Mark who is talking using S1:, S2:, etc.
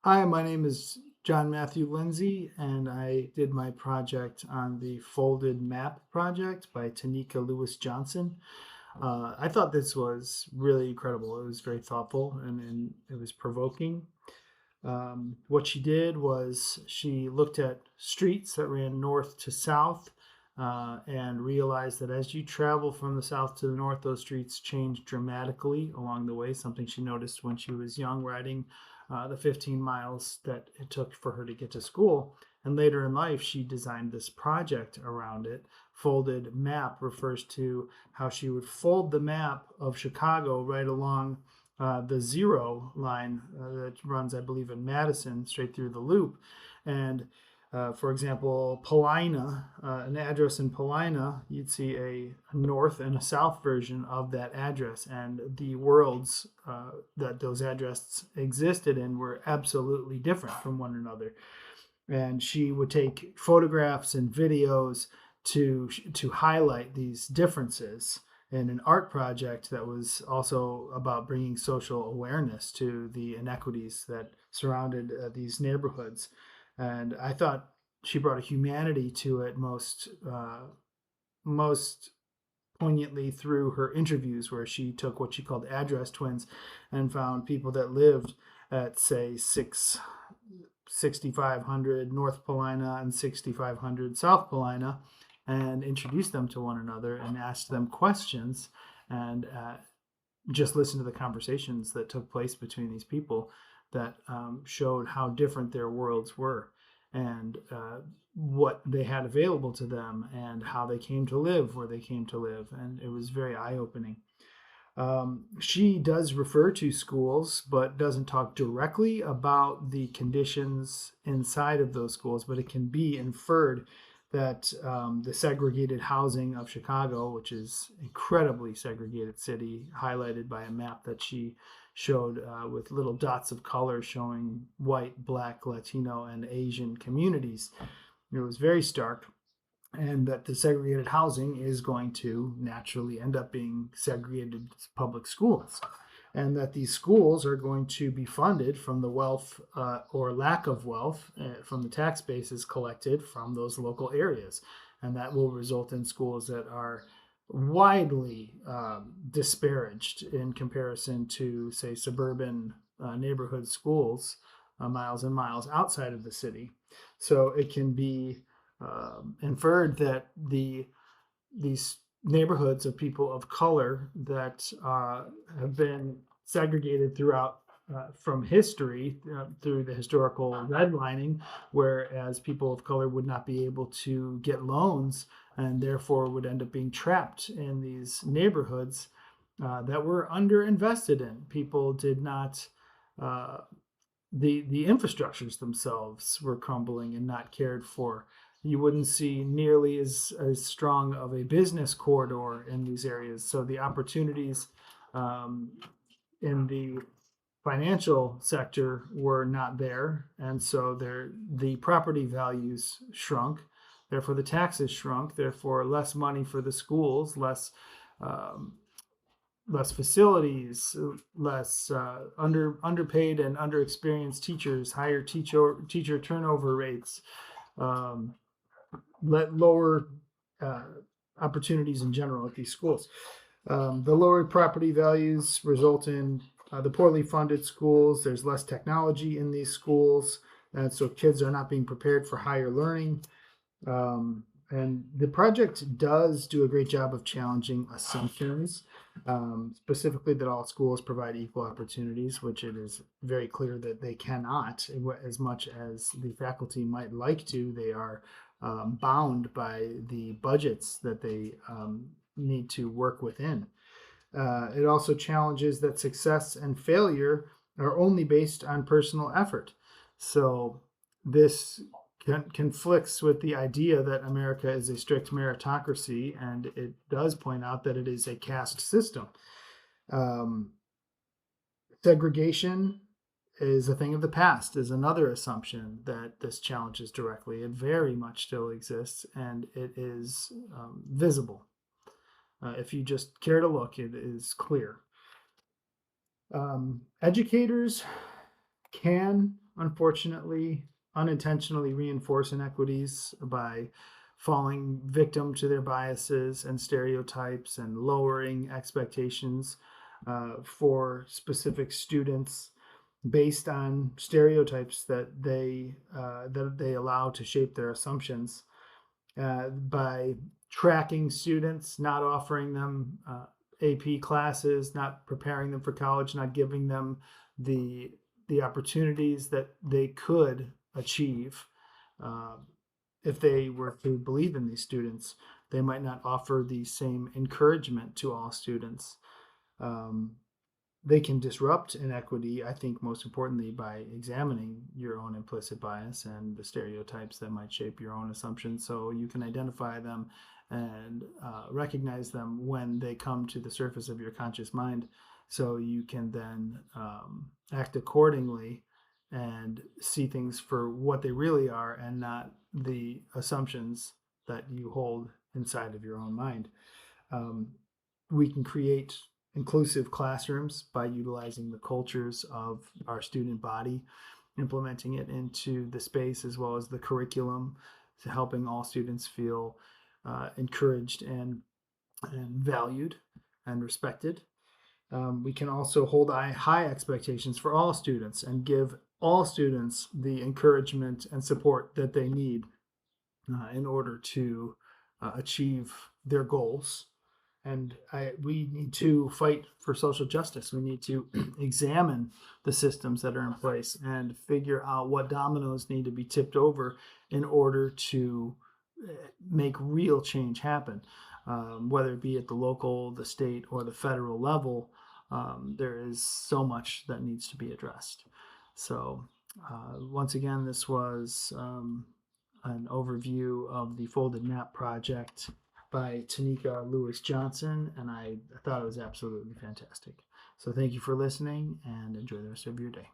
S1: Hi, my name is John Matthew Lindsay, and I did my project on the Folded Map project by Tanika Lewis Johnson. I thought this was really incredible. It was very thoughtful and it was provoking. What she did was she looked at streets that ran north to south and realized that as you travel from the south to the north, those streets change dramatically along the way, something she noticed when she was young, riding the 15 miles that it took for her to get to school. And later in life, she designed this project around it. Folded map refers to how she would fold the map of Chicago right along the zero line that runs, I believe, in Madison straight through the loop. And for example, Paulina, an address in Paulina, you'd see a north and a south version of that address. And the worlds that those addresses existed in were absolutely different from one another. And she would take photographs and videos to highlight these differences in an art project that was also about bringing social awareness to the inequities that surrounded these neighborhoods. And I thought she brought a humanity to it most poignantly through her interviews, where she took what she called address twins and found people that lived at, say, 6500 North Paulina and 6500 South Paulina, and introduced them to one another and asked them questions, and just listen to the conversations that took place between these people that showed how different their worlds were, and what they had available to them and how they came to live where they came to live. And it was very eye-opening. She does refer to schools, but doesn't talk directly about the conditions inside of those schools. But it can be inferred that the segregated housing of Chicago, which is incredibly segregated city, highlighted by a map that she showed with little dots of color showing white, black, Latino, and Asian communities. It was very stark, and that the segregated housing is going to naturally end up being segregated public schools, and that these schools are going to be funded from the wealth or lack of wealth from the tax bases collected from those local areas. And that will result in schools that are widely disparaged in comparison to, say, suburban neighborhood schools miles and miles outside of the city. So it can be inferred that these neighborhoods of people of color that have been segregated throughout from history through the historical redlining, whereas people of color would not be able to get loans and therefore would end up being trapped in these neighborhoods that were underinvested in. People did not. The infrastructures themselves were crumbling and not cared for. You wouldn't see nearly as strong of a business corridor in these areas. So the opportunities um, in the financial sector were not there, and so the property values shrunk. Therefore, the taxes shrunk. Therefore, less money for the schools, um, less facilities, less underpaid and underexperienced teachers, higher teacher turnover rates, um, lower uh, opportunities in general at these schools. The lower property values result in the poorly funded schools. There's less technology in these schools, and so kids are not being prepared for higher learning. And the project does do a great job of challenging assumptions, specifically that all schools provide equal opportunities, which it is very clear that they cannot. As much as the faculty might like to, they are bound by the budgets that they need to work within. It also challenges that success and failure are only based on personal effort. So this conflicts with the idea that America is a strict meritocracy, and it does point out that it is a caste system. Um, Segregation is a thing of the past, is another assumption that this challenges directly. It very much still exists, and it is visible. If you just care to look, it is clear. Educators can unfortunately, unintentionally reinforce inequities by falling victim to their biases and stereotypes and lowering expectations for specific students based on stereotypes that they allow to shape their assumptions by tracking students, not offering them AP classes, not preparing them for college, not giving them the opportunities that they could achieve. Uh, if they were to believe in these students, they might not offer the same encouragement to all students. Um, they can disrupt inequity, I think, most importantly, by examining your own implicit bias and the stereotypes that might shape your own assumptions so you can identify them and recognize them when they come to the surface of your conscious mind so you can then act accordingly and see things for what they really are and not the assumptions that you hold inside of your own mind. Um, we can create inclusive classrooms by utilizing the cultures of our student body, implementing it into the space as well as the curriculum, to helping all students feel encouraged and valued and respected. We can also hold high expectations for all students and give all students the encouragement and support that they need in order to achieve their goals. And we need to fight for social justice. We need to examine the systems that are in place and figure out what dominoes need to be tipped over in order to make real change happen, whether it be at the local, the state, or the federal level. There is so much that needs to be addressed. So, once again, this was an overview of the Folded Map Project by Tanika Lewis Johnson, and I thought it was absolutely fantastic. So thank you for listening and enjoy the rest of your day.